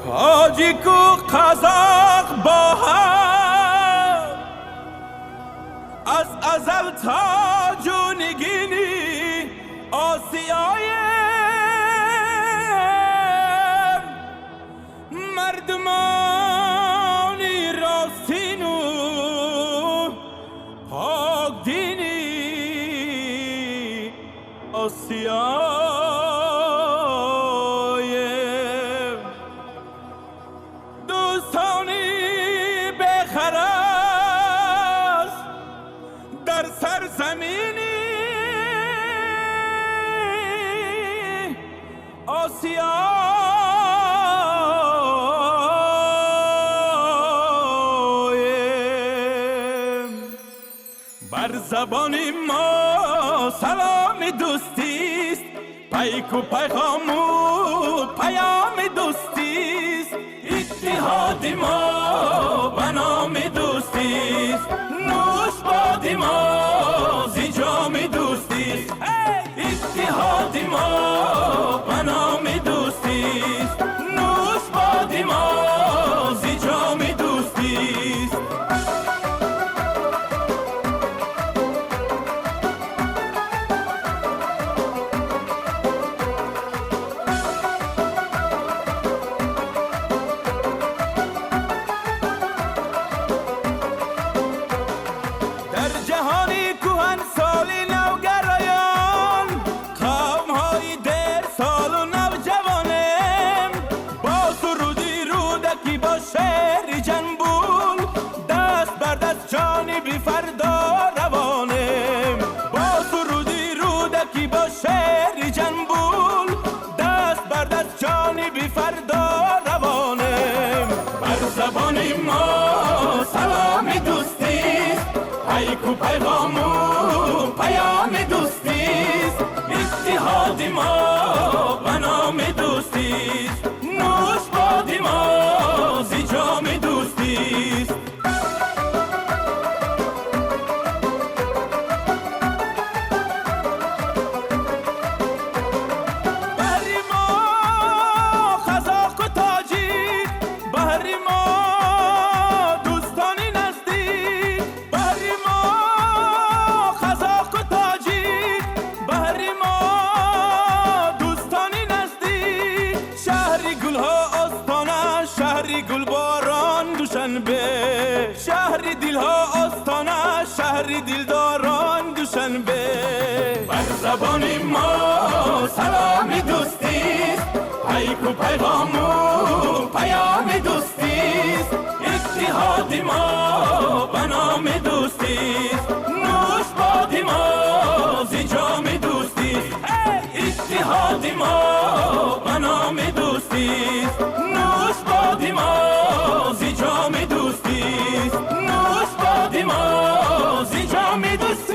تاجیک و قزاق با هم از ازل تا جونگینی آسیای مردمانی راستین و پاک دینی آسیای دوستانی بخرس در سرزمینی آسیای بر زبانی ما سلام دوستیست، پیک و پیغام و پیام دوستیست، اتحاد ما به نام دوستیست، نوش باد ما زی جام دوستیست، اتحاد ما به نام دوستیست، نوش باد ما زی جام دوستیست. جهانی کوهن سالی نوگرایان، قوم‌های در سال و نوجوانم، با سرودی رودکی با شعر جنبول، دست بر دست جانبی فردا روانم، با سرودی رودکی با شعر جنبول، دست بر دست جانبی فردا روانم. بر زبان ما سلام دوستیست، پیک و پیغام و پیام دوستیست، اتحاد ما به نام دوستیست، نوش باد ما زی جام دوستیست. بحری ما قزاق و تاجیک، بحری ما دوستانی نزدیک، بحری ما قزاق و تاجیک، بحری ما دوستانی نزدیک، شهری گلها آستانه، شهری گل باران دوشنبه، شهری دلها آستانه، شهری دلداران دوشنبه. بر زبان ما سلام دوستیست، پیک و پیغام و پیام دوستیست، اتحاد ما به نام دوستیست، نوش باد ما زی جام دوستیست، اتحاد ما به نام دوستیست، نوش باد ما زی جام دوستیست، نوش باد ما زی جام دوستیست.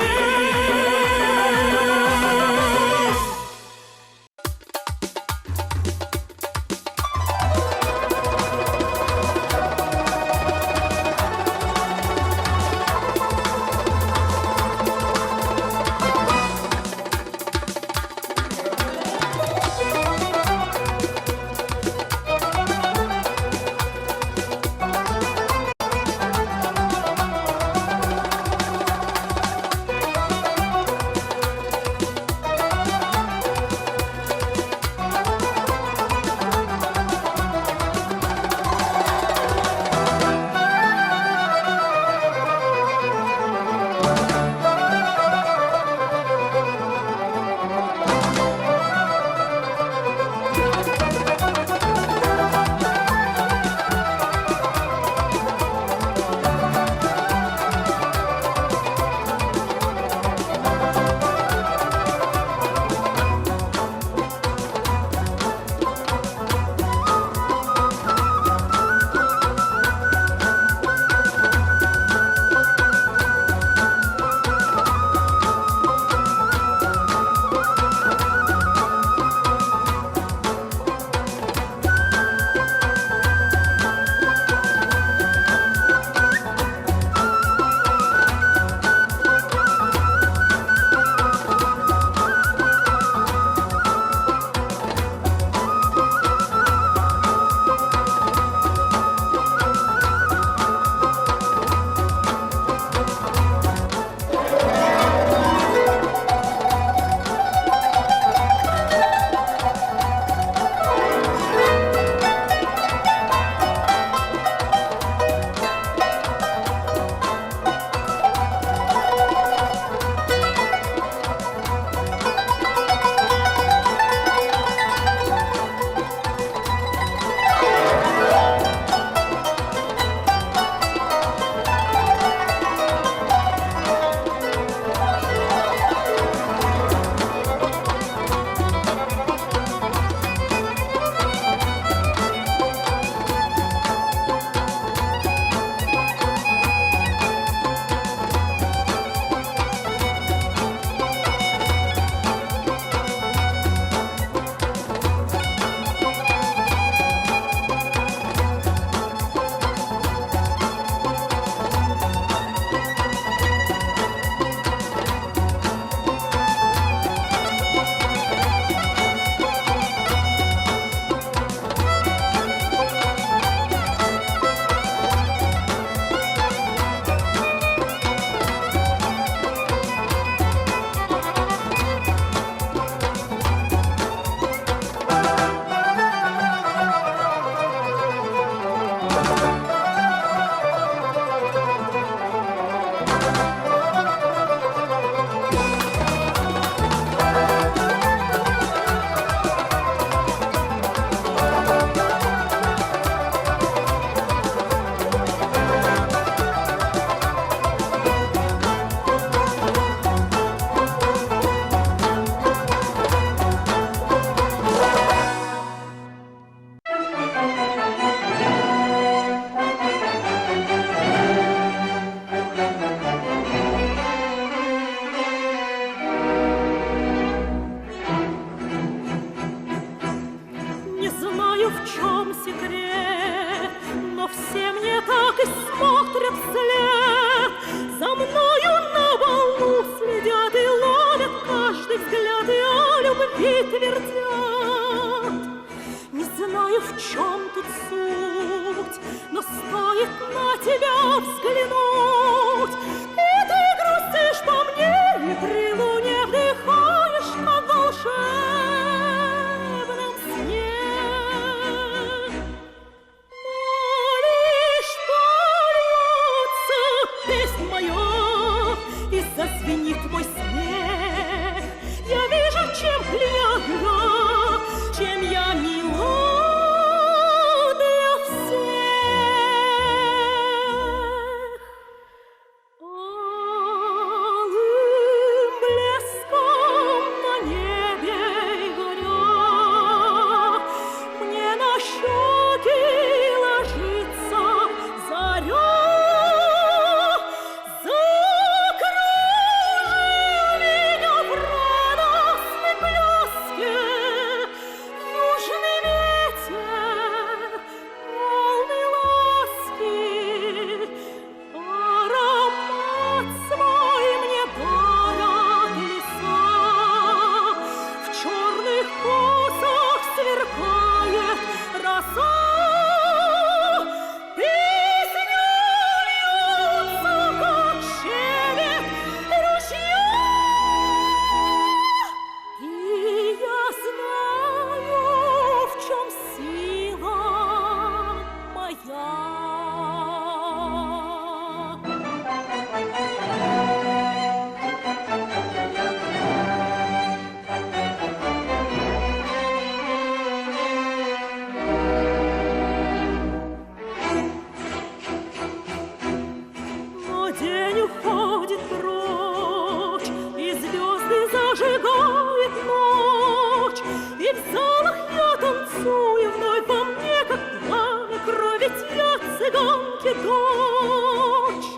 летят цыганки-дочь,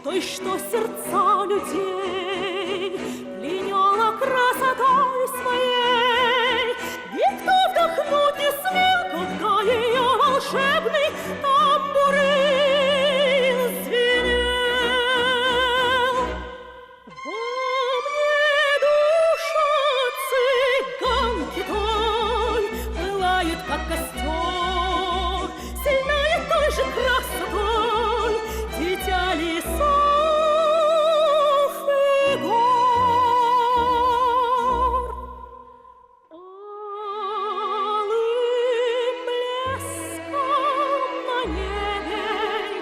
той, что сердца людей пленяла красотой своей. Никто вдохнуть не смел, когда ее волшебный тамбурин звенел. Во мне душа цыганки той пылает, как костер, сильная той же красотой дитя лесов и гор. Алым блеском на небе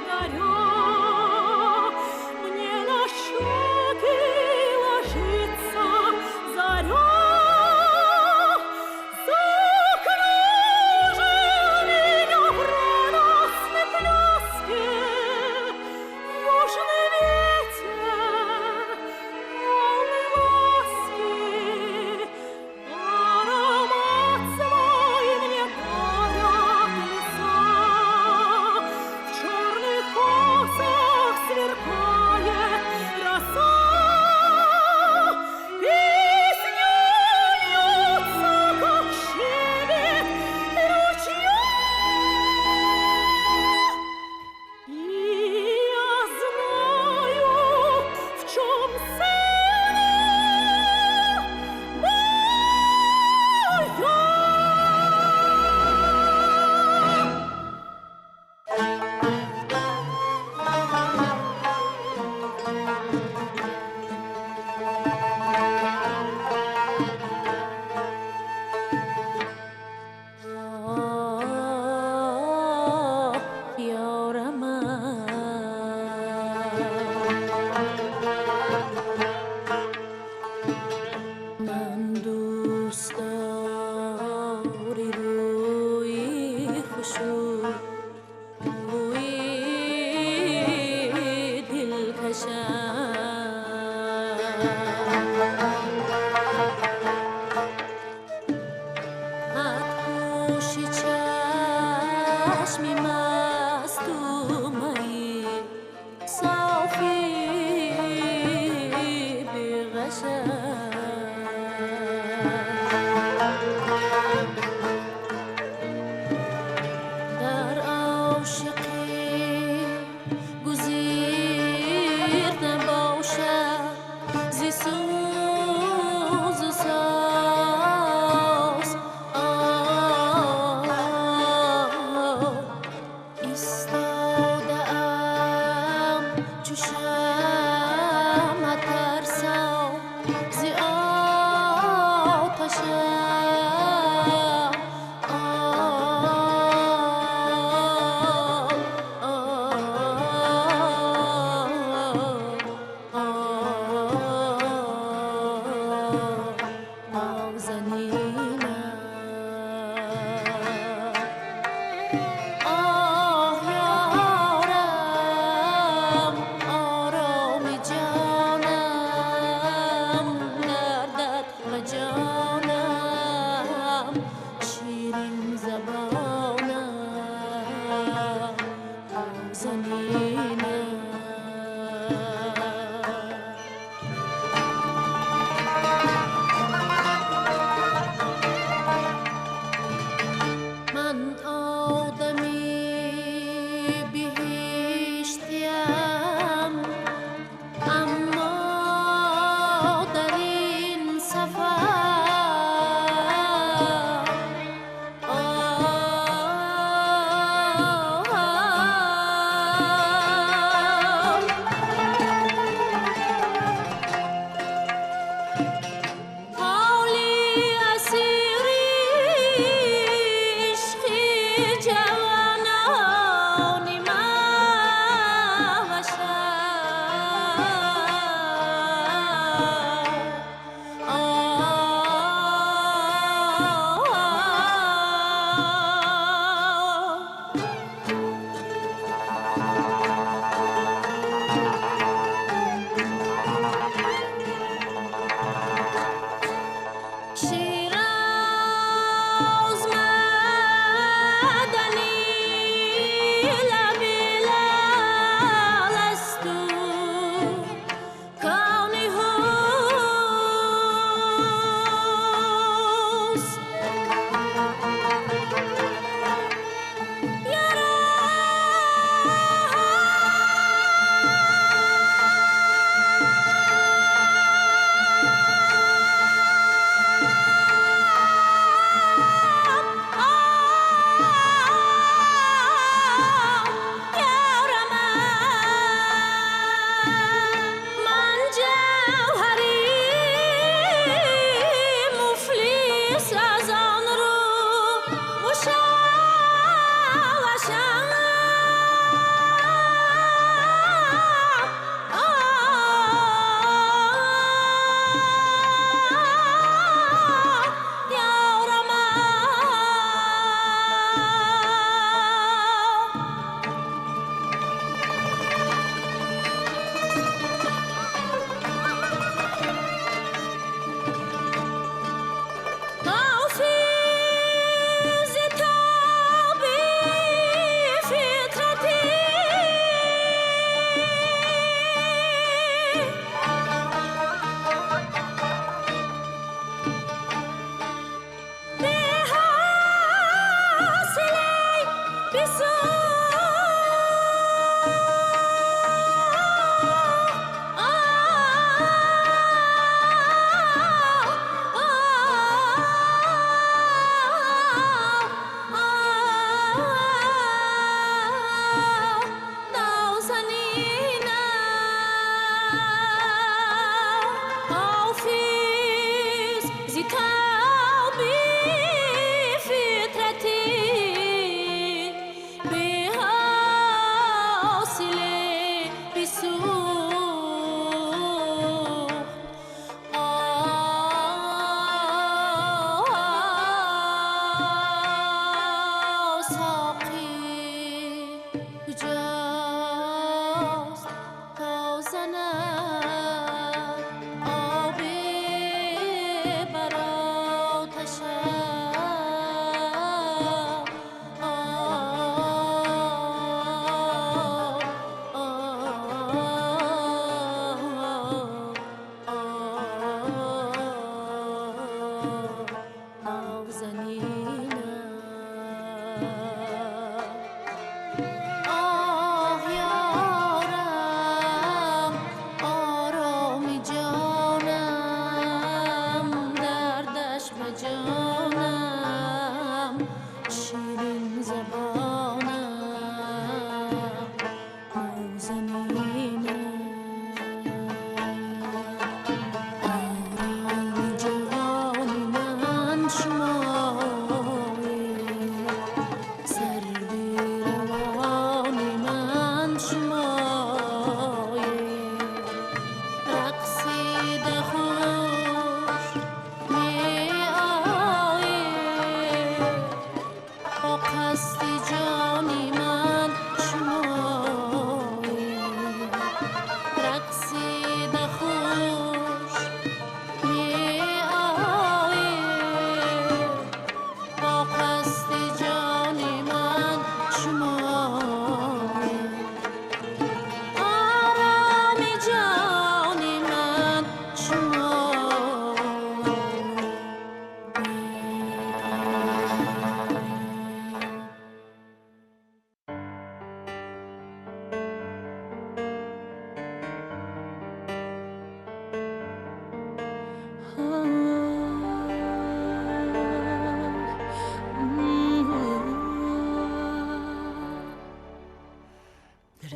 горя мне на щеки ложится заря. Закружил меня в радостной пляске южный ветер, полный ласки. Аромат свой мне дарят леса, в черных косах сверкает роса. Песня льется, как щебет ручья. И я знаю, в чем цена моя. من دوست داری روی خوشو، روی دلکشم. مدهوش چشمی مستومه‌ای، صافی بی‌غشم. در عاشقی گزیر نباشد زی سوز و ساز. ایستاده ام چو شمع ترسم زی آتشم.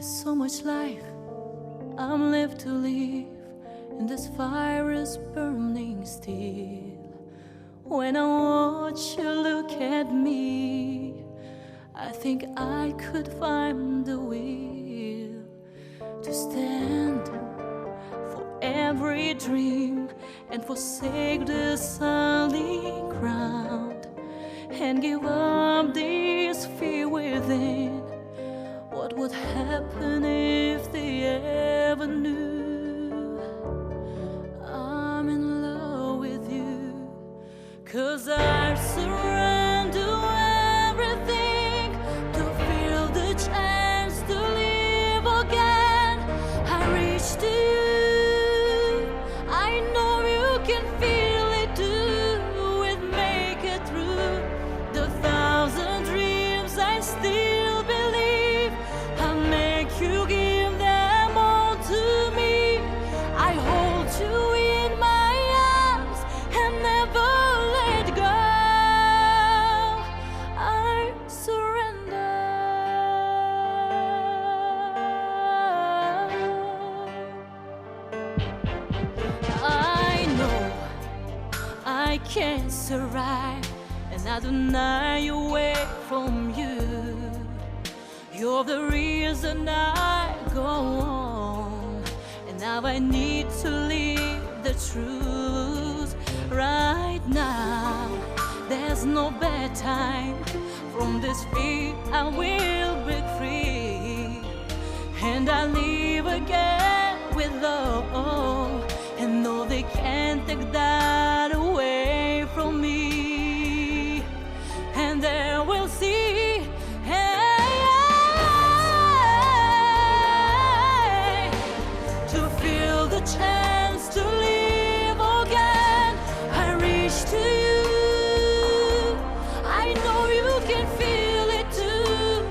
So much life I'm left to live, and this fire is burning still. When I watch you look at me, I think I could find the will to stand for every dream and forsake the solid ground and give up this fear within. What would happen if they ever knew I'm in love with you? 'Cause I surrender everything to feel the chance to live again. I reach to you, I know you can feel it too. We'd make it through the thousand dreams I still believe. I'll make you give them all to me. I hold you in my arms and never let go. I surrender. I know I can't survive, and I deny away from you. You're the reason I go on, and now I need to live the truth. Right now, there's no bad time. From this fear I will break free, and I live again with love. And no, they can't take that away from me. And they will see. Chance to live again, I reach to you. I know you can feel it too.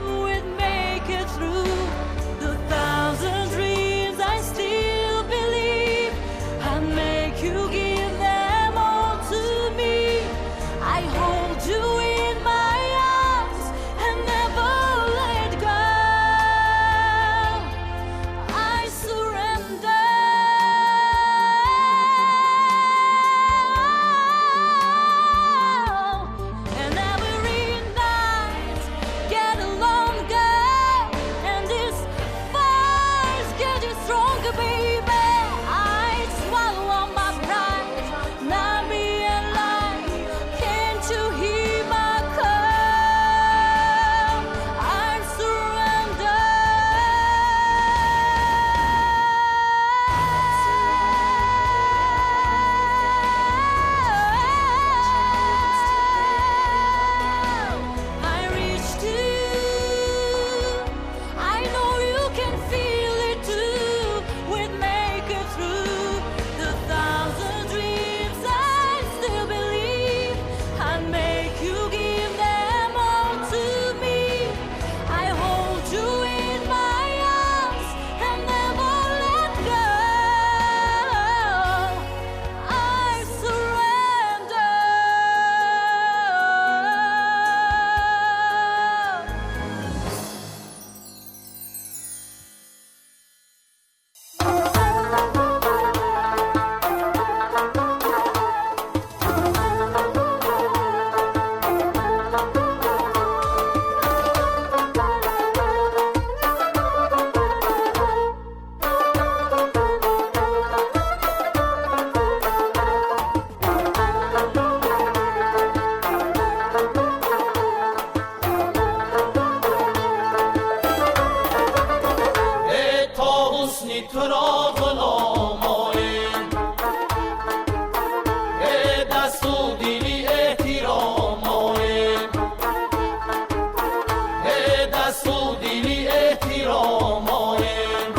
حسنی تو را غلامانیم، دست و دلی احترامانیم، دست و دلی احترامانیم.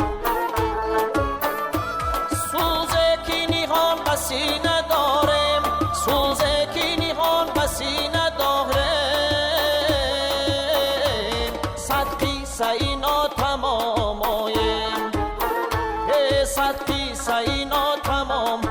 سوز کی نیهان بسی نداریم، سوز کی نیهان بسی نداریم، صدقی سینا تمامایم، صدقی سینا تمام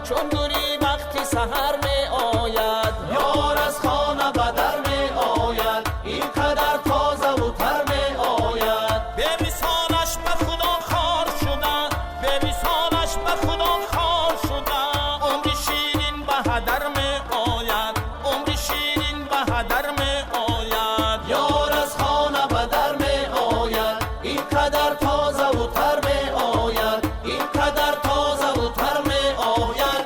چون گلی وقتی سحر می آید، یار از خانه بدر می آید، اینقدر تازه و تر می آید. به مثالش به خدا خار شده، به مثالش به خدا خار شده، عمر شیرین به هدر می آید، عمر شیرین به هدر می آید. یار از خانه بدر می آید، اینقدر تازه و تر می آید، اینقدر تازه و تر می آید.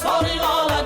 رخساری لاله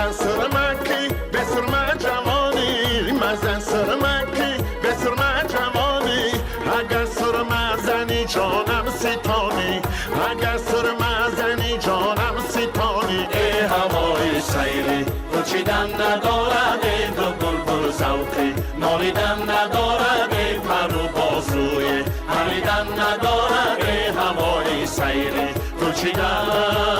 مزن سرمکی به سرمه جوانی مزن سرمکی به سرمه جوانی اگر سرمه زنی جانم ستانی اگر سرمه زنی جانم ستانی ای هوای سیری گلچیدن ندارد ای دو بلبل ذوقی نالیدن ندارد ای پر و بازوی پریدن ندارد ای هوای سیری گلچیدن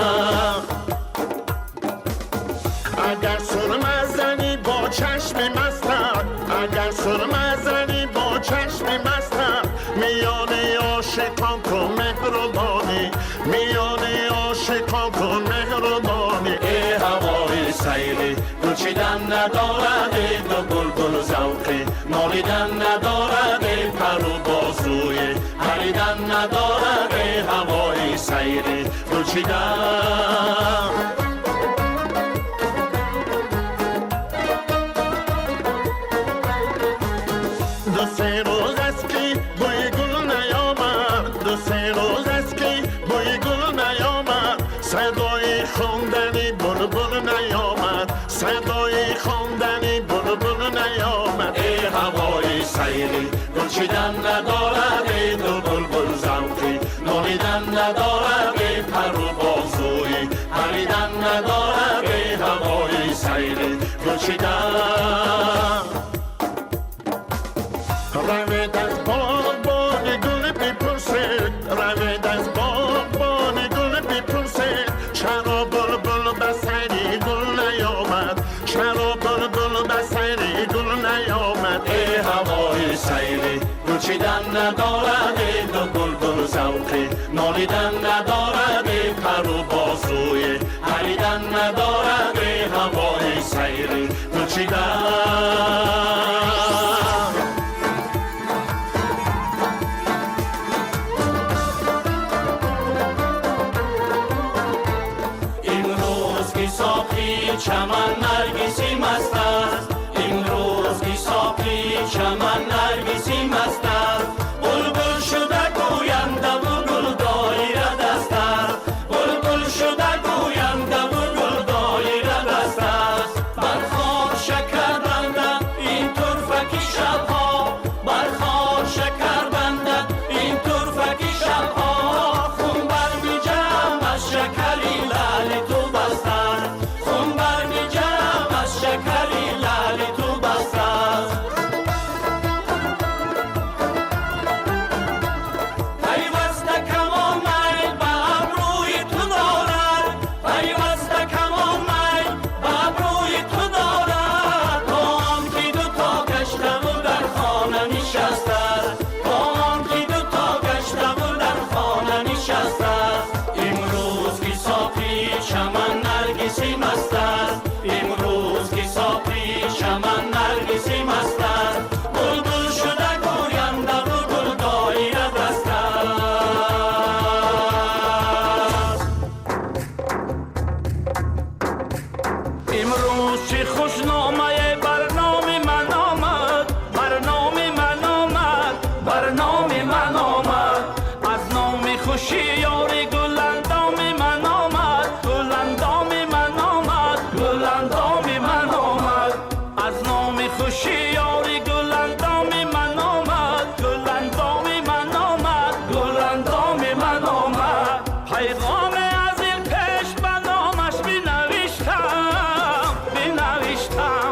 اگر سرمه زنی با چشم مستم اگر سرمه زنی با چشم مستم میان عاشقان کن مهربانی میان عاشقان کن مهربانی ای هوای سیری گلچیدن ندارد ای دو بلبل ذوقی نالیدن ندارد ای پر و بازوی پریدن ندارد ای هوای سیری گلچیدن دو سه روز است که بوی گل نیامد دو سه روز است که بوی گل نیامد صدای خواندنی بلبل نیامد صدای خواندنی بلبل نیامد ای هوای سیری گلچیدن ندارد ای دو بلبل ذوقی نالیدن ندارد ای پر و بازوی پریدن ندارد ای هوای سیری گلچیدن روید از باغبان گل بپرسید روید از باغبان گل بپرسید چرا بلبل به سری گل نیامد چرا بلبل به سری گل نیامد ای هوای سیری گلچیدن ندارد ای دو بلبل ذوقی نالیدن ندارد ای پر و بازوی پریدن ندارد ای هوای سیری گلچیدن چمن نرگسی مست است امروز که ساقی چمن نرگسی مست است بلبل شده گوینده و گل دایره دست است بلبل شده گوینده و گل دایره دست است برخواد شکر بندد این طرفکی شبها برخواد شکر بندد این طرفکی شبها خون برمیجم از شکری لعل تو بستن خون برمیجم از شکری لعل تو بستن پیوسته کمان میل به ابروی تو دارد پیوسته کمان میل به ابروی تو دارد با آنکه دو تا گشته و در خانه نشسته با آنکه دو تا گشته و در خانه نشسته امروز که ساقی چمن نرگسی مست است امروز که ساقی چمن نرگسی مست است بلبل شده گوینده و گل دایره دست است امروز چه خوشنامه برنامه من آمد برنامه من آمد برنامه من آمد از نام خوشی یاری گلندام من آمد گلندام من آمد گلندام من آمد از نام خوشی یاری گلندام من آمد گلندام من آمد گلندام من آمد پیغام از این پیش به نامش بنوشتم بنوشتم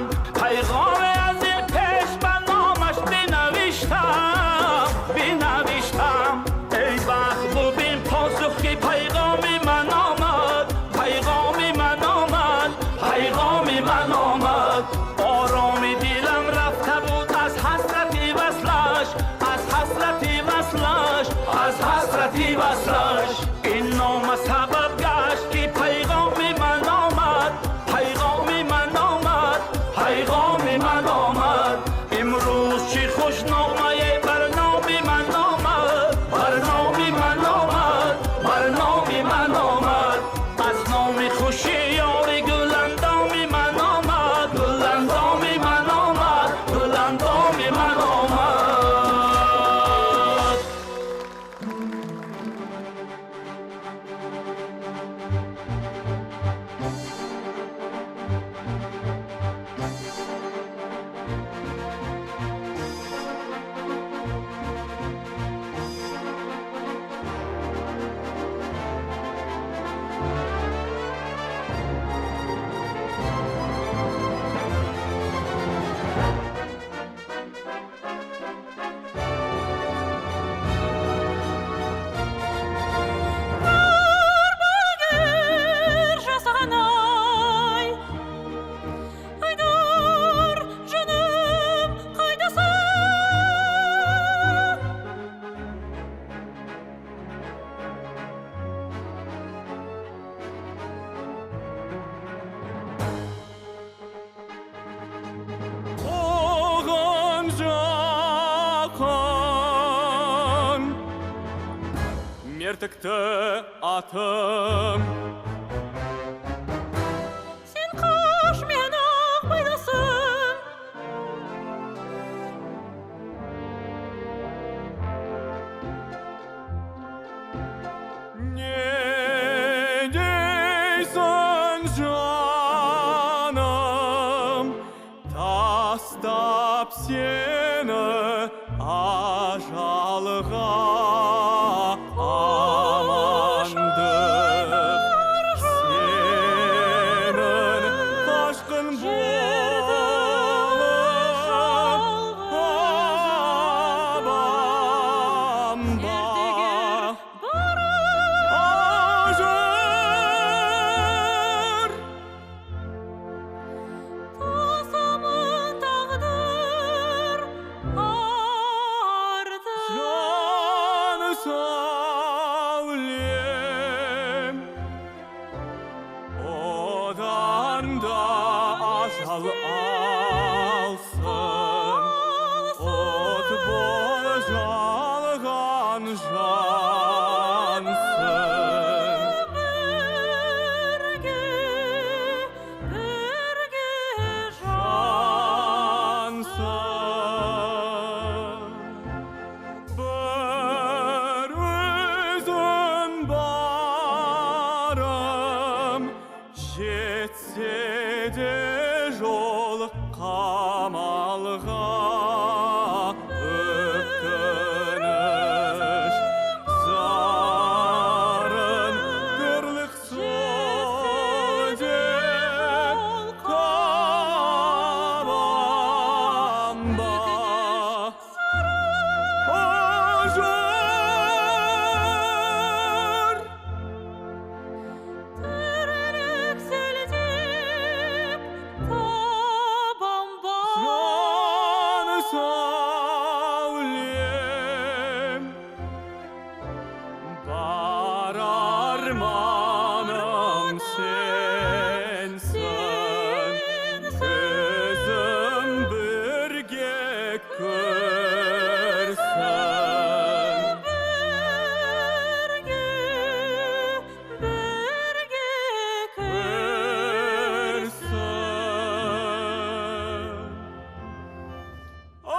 Yırtıktı atım. Sen koş meni oqbaydasan. Ne deysen canım, tastap seni ajalga amandık. Senin aşkın babamba ajar. Tosamın tağdır ardı. Canı savlem, odan da asal alsın. Ot bol jalgan jansın. Birge Şansın. Bir özün barım, jetse de jol kamalga öpkünüş. Zarın gırlık sözüm kabamba ajar. Türlük selecek tabamba. Canı savlem, bar armanım sensin. Özüm birge körsün. Birge Körsün. Ajar.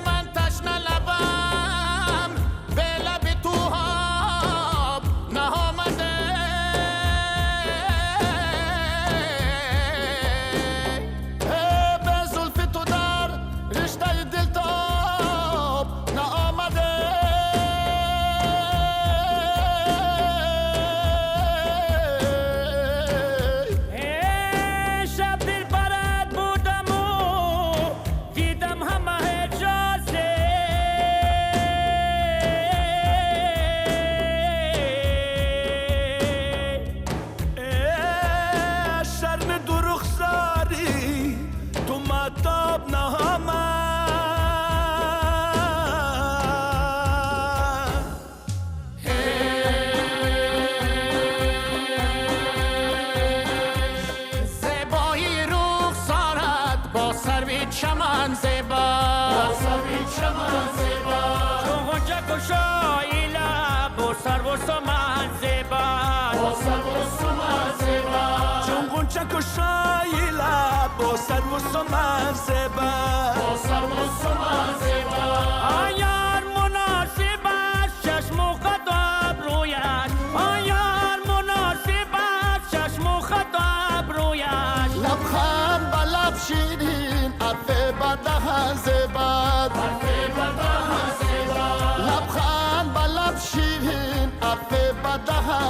من تشنه لبم به لب تو آب نآمده به زلف تو در رشته دل تاب نآمده شب دل برات بودم و دیدم همه اجازه شرم دروغساری تو مطاب نامه زیبایی رخسارت با سروی چمن زیبا چون غنچه کشایی لب و سرو و سمن زیبا چون غنچه کشای لب با سرو و سمن زیبا. آیار مناسب است چشم و خط و ابرویش آیار مناسب است چشم و خط و ابرویش لبخند به لب شیرین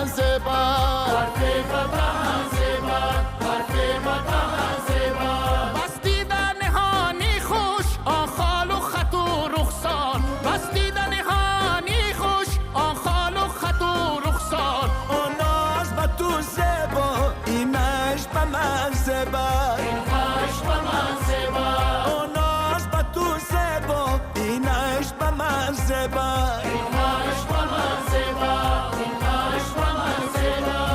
زیبا حرف وطن زیبا حرف وطن زیبا بس دیدن هانی خوش آخال و خط و رخسار بس دیدن هانی خوش آخال و خط و رخسار اوناش با تو زیبا اینش با من زیبا اینش با من زیبا اوناش با تو زیبا اینش با من زیبا اینش با من زیبا اینش با من زیبا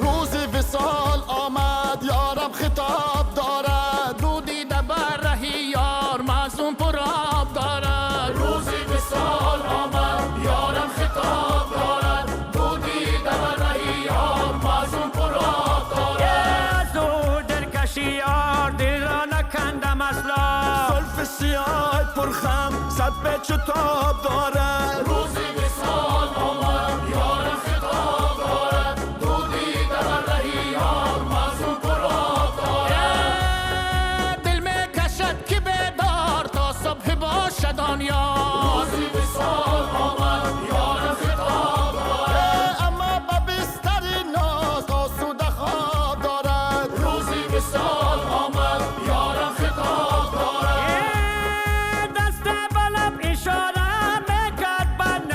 روزی وصال آمد یارم خطاب دارد رو دیده بر رهی یار معصوم پراب دارد روزی وصال آمد یارم خطاب دارد رو دیده بر رهی یار معصوم پرآب دارد از او دلکشی یار دل را نکندم اصلا زلف سیاه پرخم صد به چتاب دارد روزی وصال آمد یارم خطاب دارد رو دیده بر رهی یار معصوم پرآب دارد دل می کشد که بیدار تا صبح باشد آن یار روزی وصال آمد یارم خطاب دارد اما با بستر ناز آسوده خواب دارد روزی وصال آمد یارم خطاب دارد دست بالم اشاره میکرد به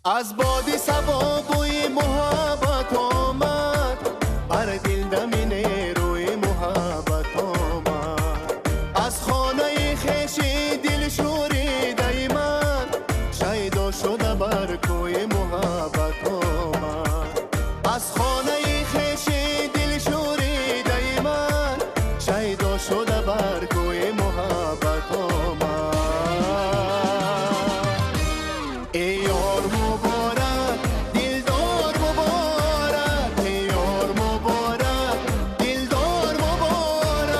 از بادی سبا بوی محبت آمد بر دل دمینه روی محبت آمد از خانه خیشی دل شوریده من شیدا شده بر کوی محبت آمد از خانه خیشی دل شوریده من شیدا شده بر کوی محبت آمد ای یار مبارک دلدار مبارک ای یار مبارک دلدار مبارک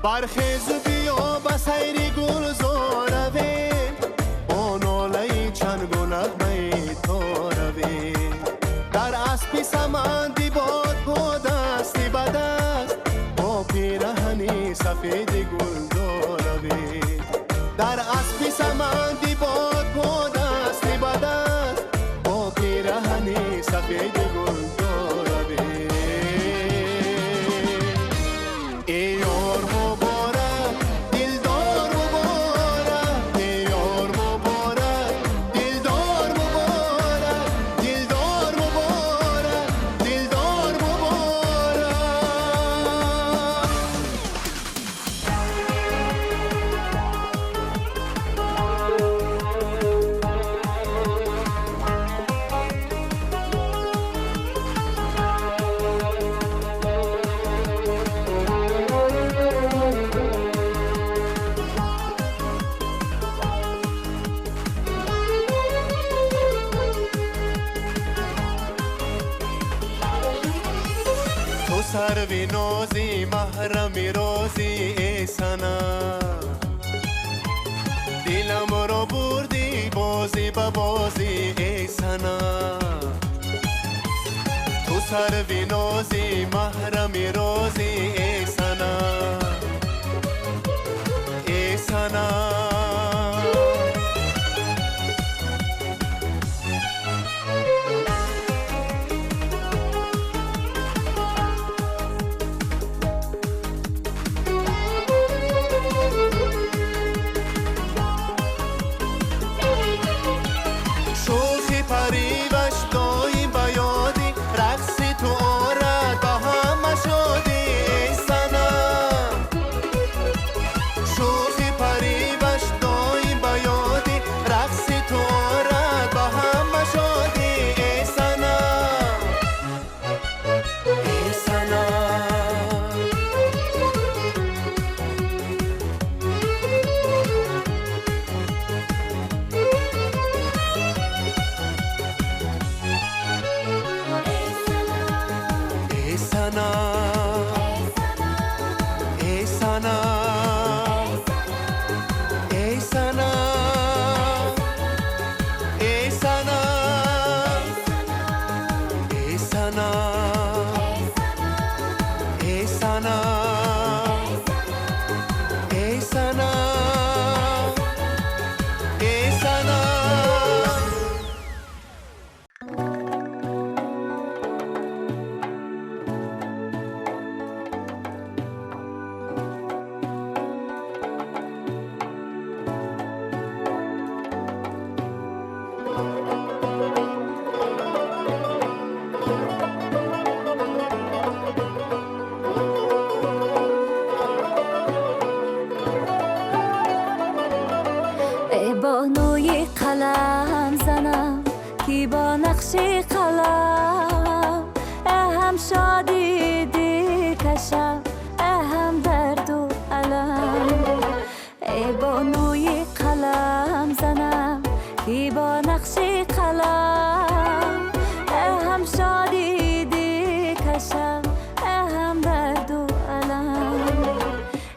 برخیز و بیا به سیر گلزار رویم با ناله چنگ و نغمه تو رویم در اسبی سمندی باد با دستی به دست با پیرهنی سفید گلدار رویم در اسبی سمندی باد با دستی به دست با پیرهنی سفید گلدار رویم ای یار مبارک دلدار مبارک ای یار مبارک دلدار مبارک دلدار مبارک دلدار مبارک تو سروی نازی محرمی رازی ای سنا دلم را بردی بازی به بازی ای سنا تو سروی نازی محرمی رازی ای سنا ای سنا شوخی پریوش دایم به یادی رقصی تو آرد به همه شادی ای سنا شوخی پریوش دایم به یادی رقصی تو آرد به همه شادی ای سنا ای سنا ای سنا ای سنا ای سنا ای سنا ای سنا ای سنا ای سنا ای سنا ای بانوی قلم زنم کی با نقش قلم هم شادی دی کشم هم درد و علم ای بانوی قلم زنم کی با نقش قلم هم شادی دی کشم هم درد و علم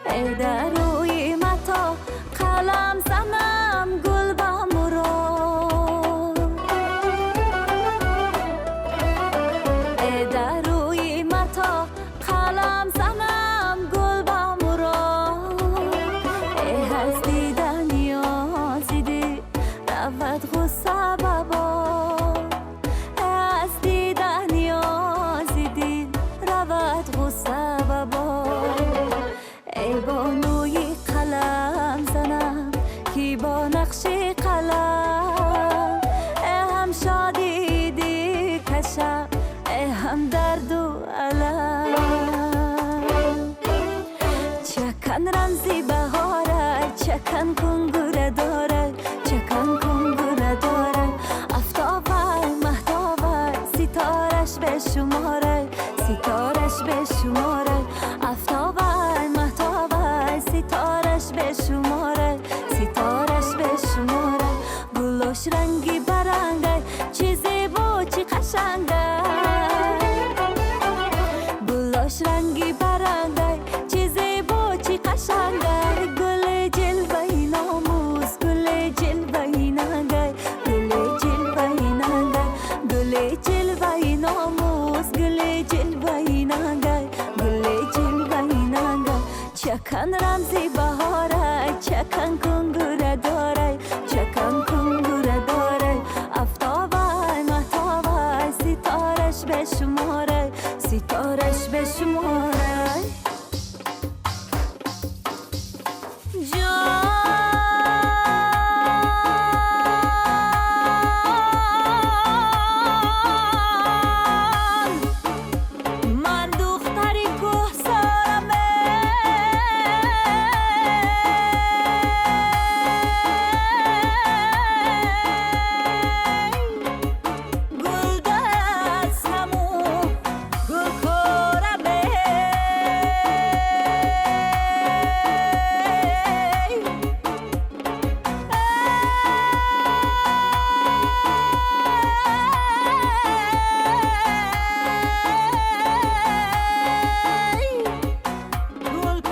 ای در روی متا قلم زنم گل با مراد ای در روی متا قلم زنم گل با مراد ای از دیدن یا رمزی بهاره چکن کنگوره داره چکن کنگوره داره افتابه مهتابه ستارش به شماره ستارش به شماره افتابه مهتابه ستارش به شماره ستارش به شماره گلوش رنگی برنگه چیزی بو چی قشنگه گلوش رنگی برنگه چیزی بو چی قشنگه گل جلوه ناموز گل جلوه ننگه گل جلوه ننگه گل جلوه ناموز گل جلوه ننگه گل جلوه ننگه چکن رمزی بهاره چکن کنگوره داره چکن کنگوره داره افتابه مهتابه ستارش به شماره ستارش به شماره من دختری کوهسارمه گل دستمو گل کارمه گل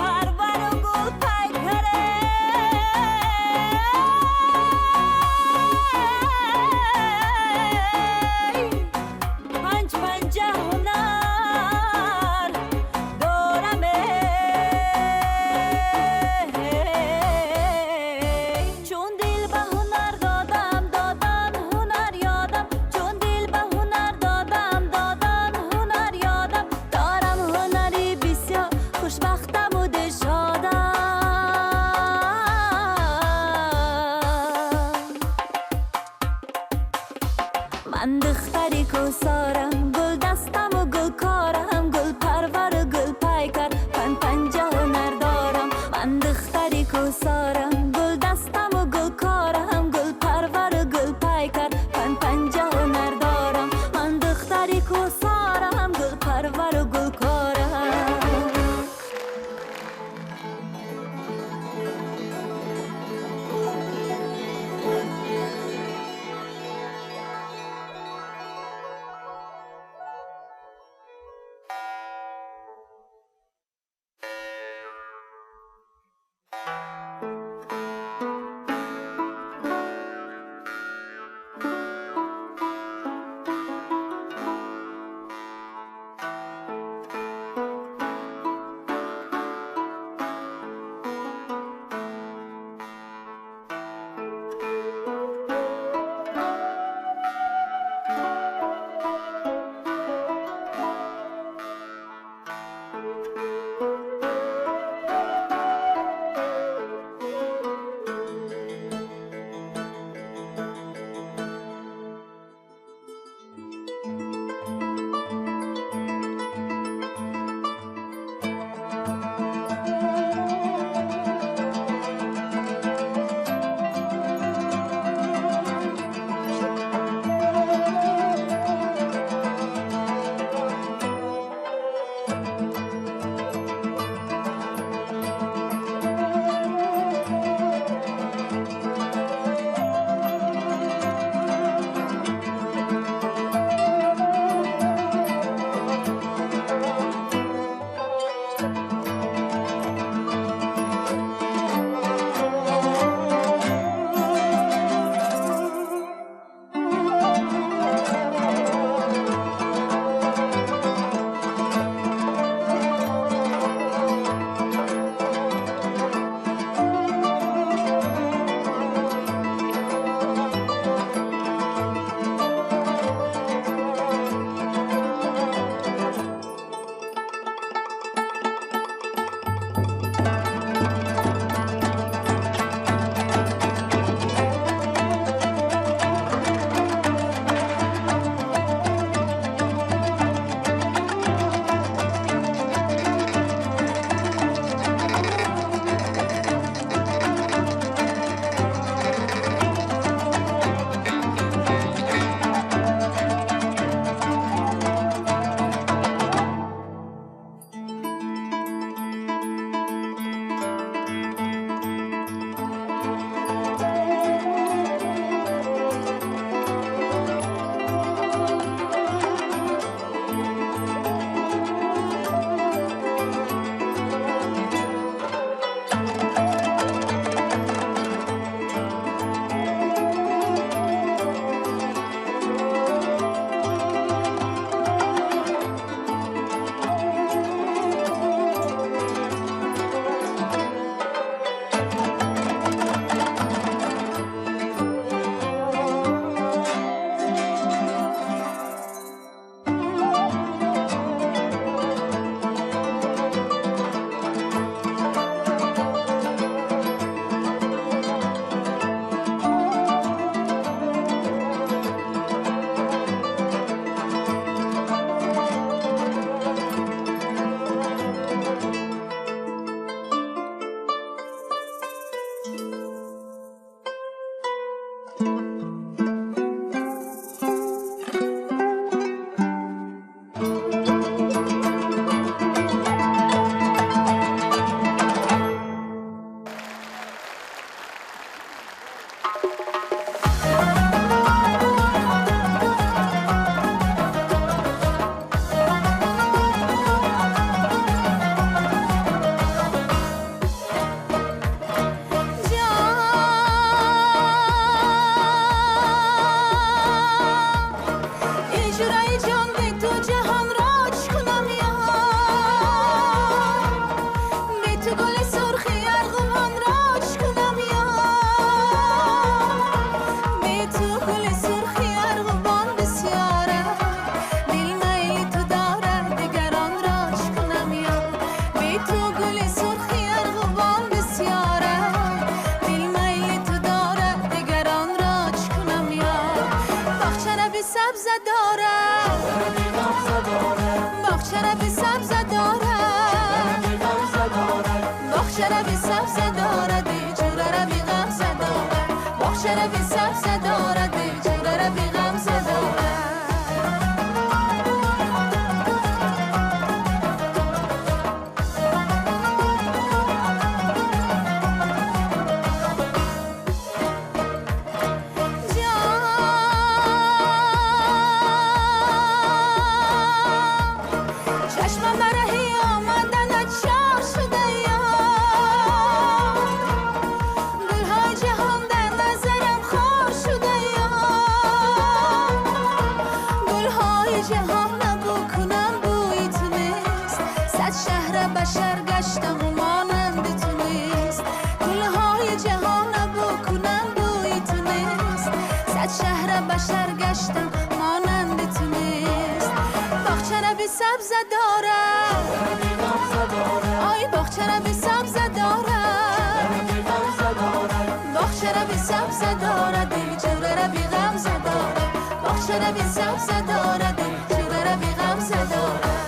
پرور و گل پیکره پنج پنجه هنر دارمه چون دل به هنر دادم دادن هنر یادم چون دل به هنر دادم دادن هنر یادم دارم هنری بسیار خوشبختم و دلشادم من دختری کوسارم گل دستم و گل کارم گل پرور و گل پیکر پنجه هنر دارم من دختری کوسارم گل دستم و گل کارم گل پرور و گل پیکر پنجه هنر دارم من دختری کوسارم گل پرور و گل کارم سبز دارد جوره بی غمزه دارد باغچه بی سبز دارد جوره بی غمزه دارد بشر گشتم و مانند تو نیست گلهای جهان بکنم بوی تو نیست صد شهر بشر گشتم مانند تو نیست باغچه بی سبز دارم آی باغچه بی سبز دارم باغچه بی سبز دارد جوره بی غمزه دارد باغچه بی سبز دارد جوره بی غمزه دارد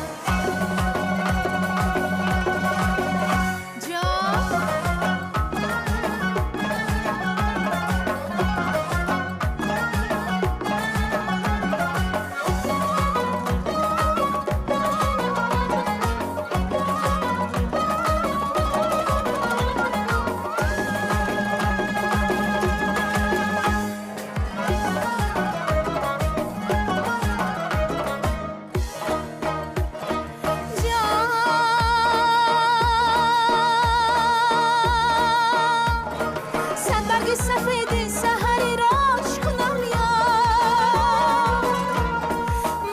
سفیدی سحری راش کنم یا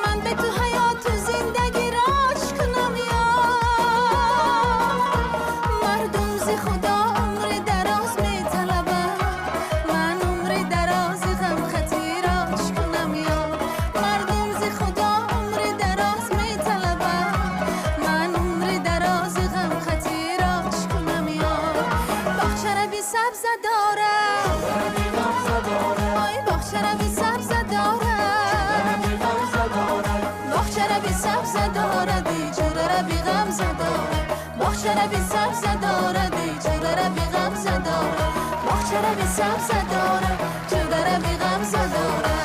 من به تو حیات و زندگی راش کنم یا مردم ز خدا عمر دراز می طلبم من عمر دراز غم خطی راش کنم یا مردم ز خدا عمر دراز می طلبم من عمر دراز غم خطی راش کنم یا باغچه بی سبز دارم آی باغچه بی سبز دارد باغچه بی سبز دارد جوره بی غمزه دارد باغچه بی سبز دارد جوره بی غمزه دارد باغچه بی سبز دارد جوره بی غمزه دارد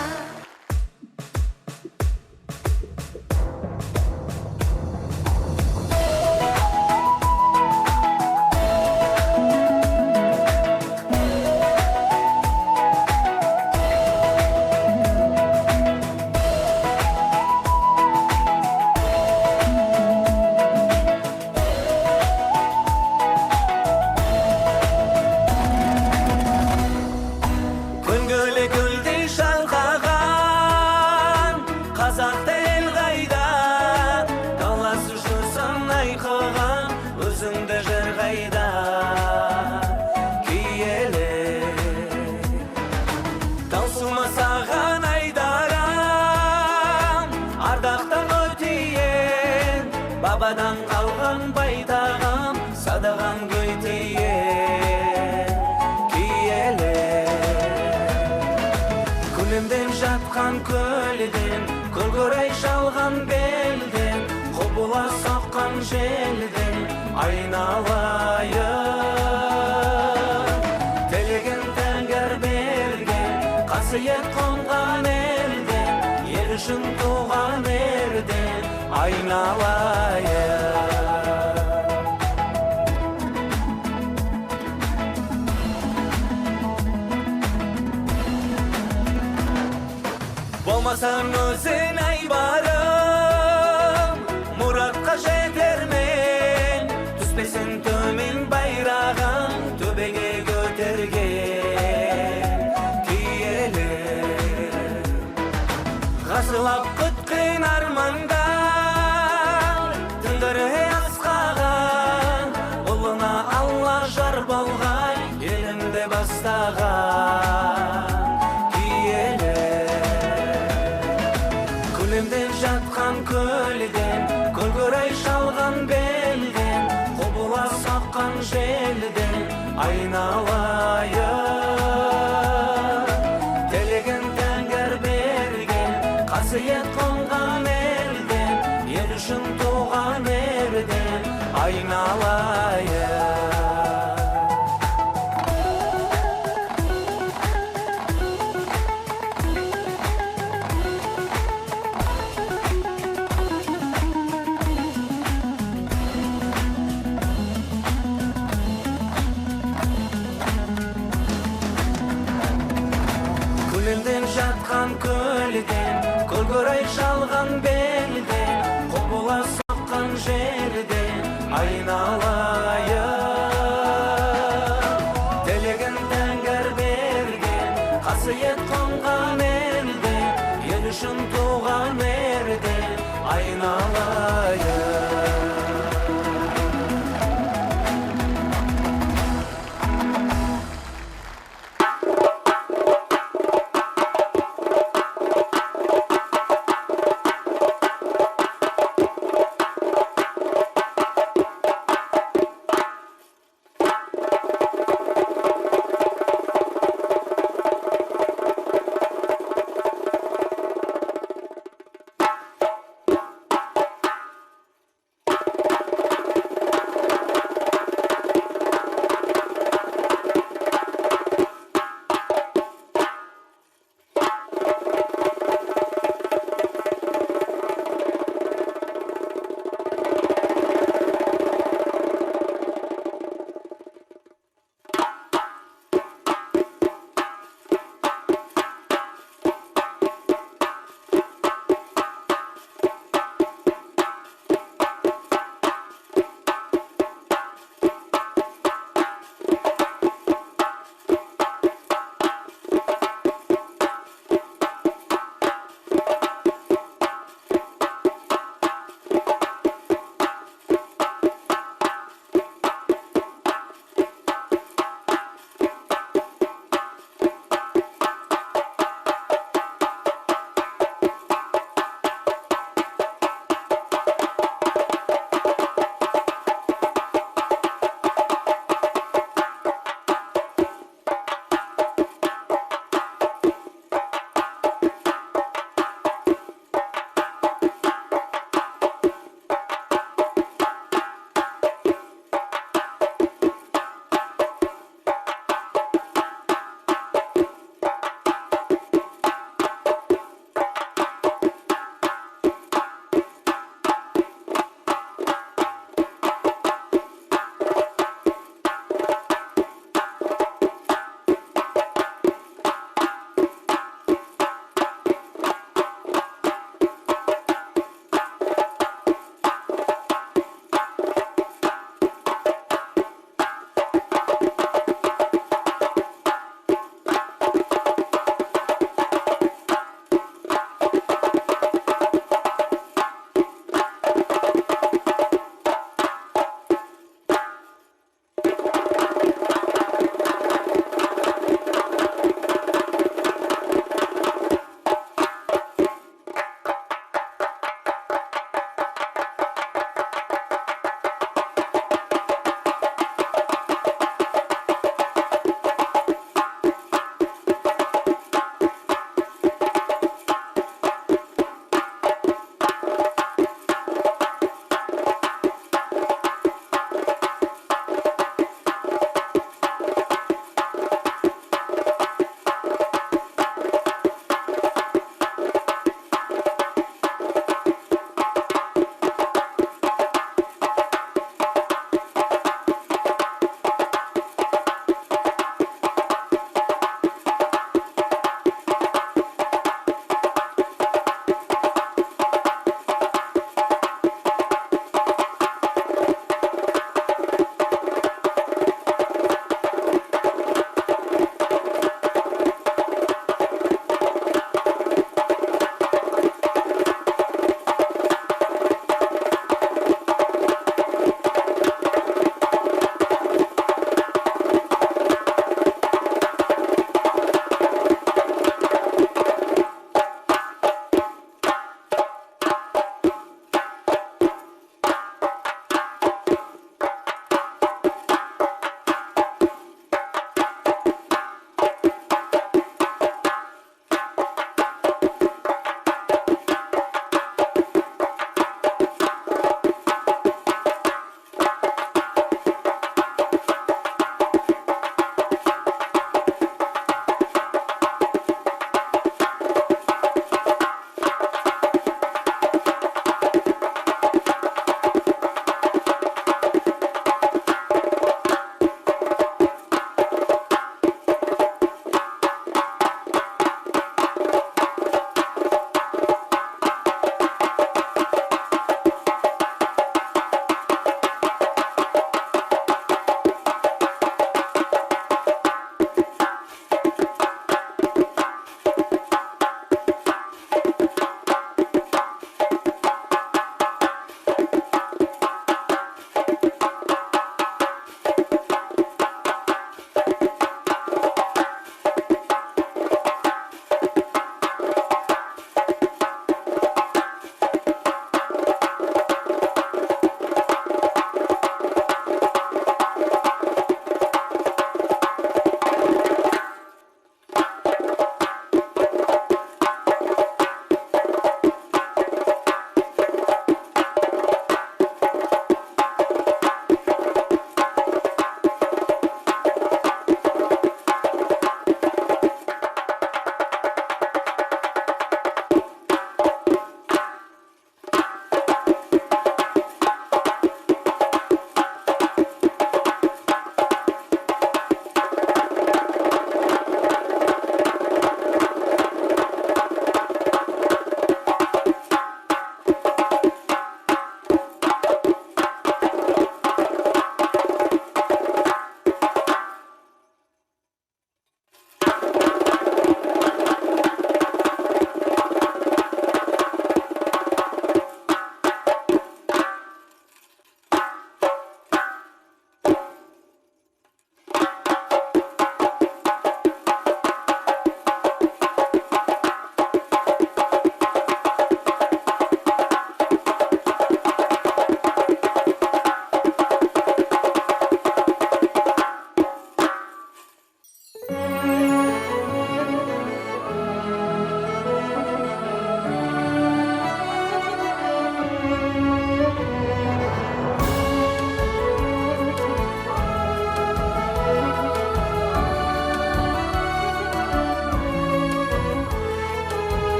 Babadan kalgan baydağım sadağan göyteyen kiyele Kulümden jatkan kölden Kölgörey şalgan belden Kobula sakkan jelden Aynalayın Telegen tenger bergen Kasiyet kongan elden Yerişin tuğan erden Aynalayın Bolmasan özün aybarım Muratqa jetermen Tüspesin tömin bayrağın Töbege götergen Kiyele Gasılap kıtkın armandan Tındırı asqağın Uluna Allah jar bolğay Elimde bastağın Kulümden jatkan kölden Kölgörey şalgan belden Kobula sakkan jelden Aynalayın Telegen tenger bergen Kasiyet kongan elden Yerişin tuğan erden Aynalayın elden Kılgıray şalgan belden Kobula sokkan жерden Aynalayım Delegen tenger bergen Kasiyet kongan elden El üçün tuğan erden Aynalayım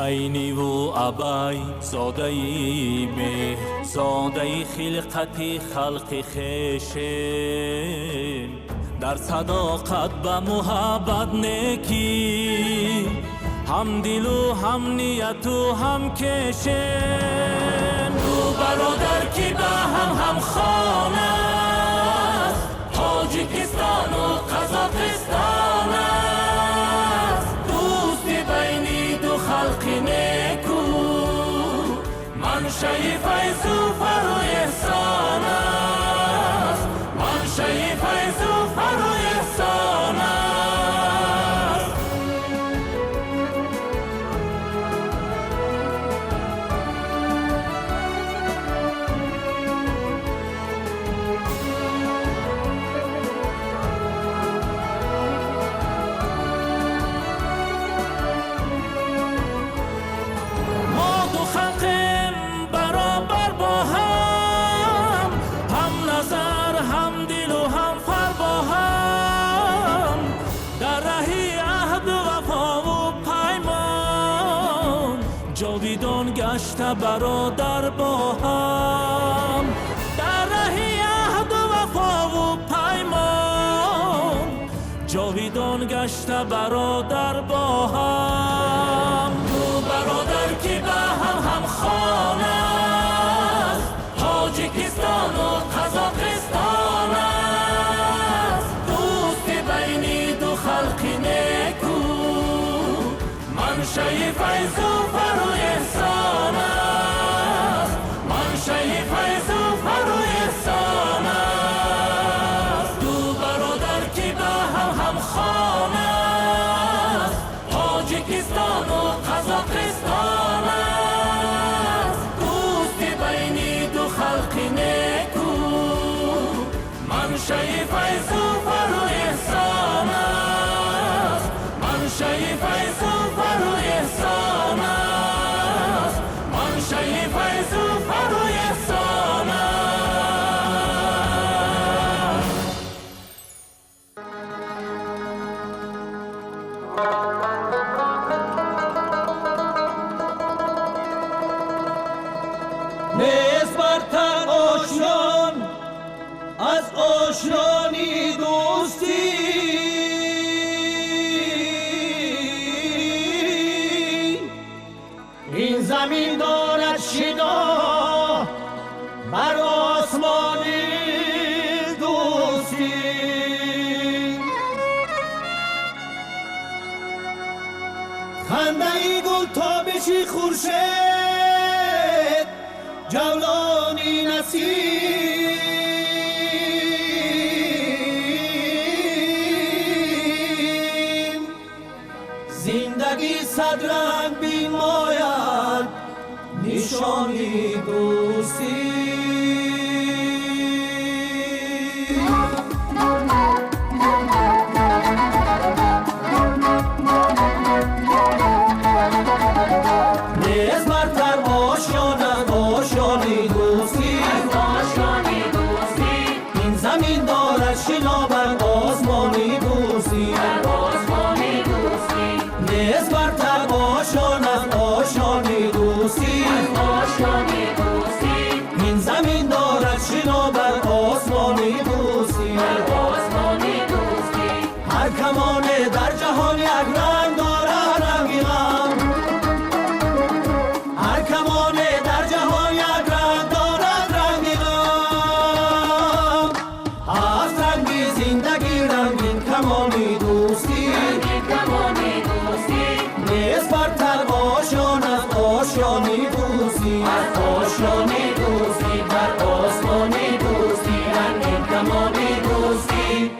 عینی و ابی زادهی مهر زادهی خلقتی خلق خشن در صداقت به محبت نیکی هم دل و هم نیت و هم کشن دو برادر که به هم خانه است تاجیکستان و قزاقستان است دوستی بینی دو خلق نیکو منشأ فیض و فر و احسان است منشأ فیض و فر و احسان است جاویدان گشته برادر با هم در راه عهد و وفا و پیمان جاویدان گشته برادر با هم دو برادر که به هم خانه است تاجیکستان و قزاقستان است دوستی بینی دو خلق نیکو منشأ فیض و فر و احسان است منشأ فیض و فر و احسان است دو برادر که به هم خانه است تاجیکستان و قزاقستان است دوستی بینی دو خلق نیکو منشأ فیض و فر و احسان است منشأ فیض و فر و احسان است منشأ فیض و فر و احسان است نیست برتر آشیان از آشیانی دوستی این زمین دارد شنا بر آسمانی دوستی خنده ای گل تابشی خورشید جولانی نسیم زندگی صد رنگ بیماید نشانی دوستی نیست برتر آشیانت آشیانی دوستی این زمین دارد شنا بر آسمانی دوستی نیست برتر آشیانت آشیانی دوستی این زمین دارد شنا بر آسمانی دوستی هر کمانه در جهان یک رنگ دارد رنگی غم هر کمانه در جهان یک رنگ دارد رنگی غم هست رنگی زندگی رنگین کمانی دوستی نیست برتر آشیانت آشیانی دوستی آشیانی دوستی بر آسمانی دوستی رنگین کمانی دوستی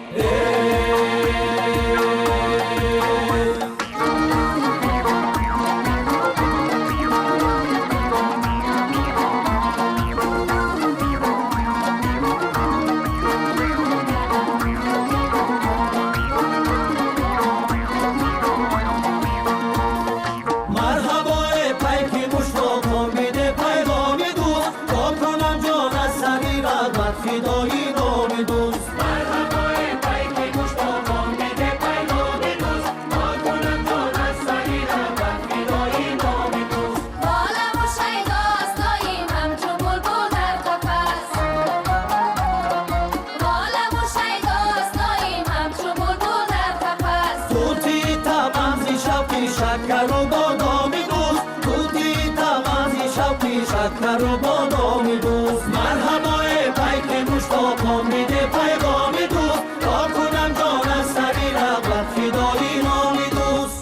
شکر و بادامی دوست توتی تمازی شوقی شکر و بادامی دوست مرحبای پیک مشتاقم میده پیغامی دوست تا کنم جان از سری رغبت فدای نامی دوست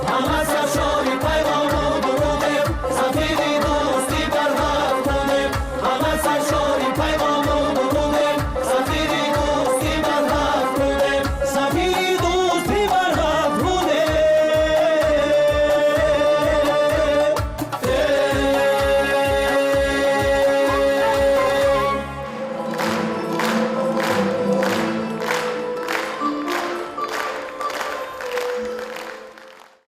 همه سرشاری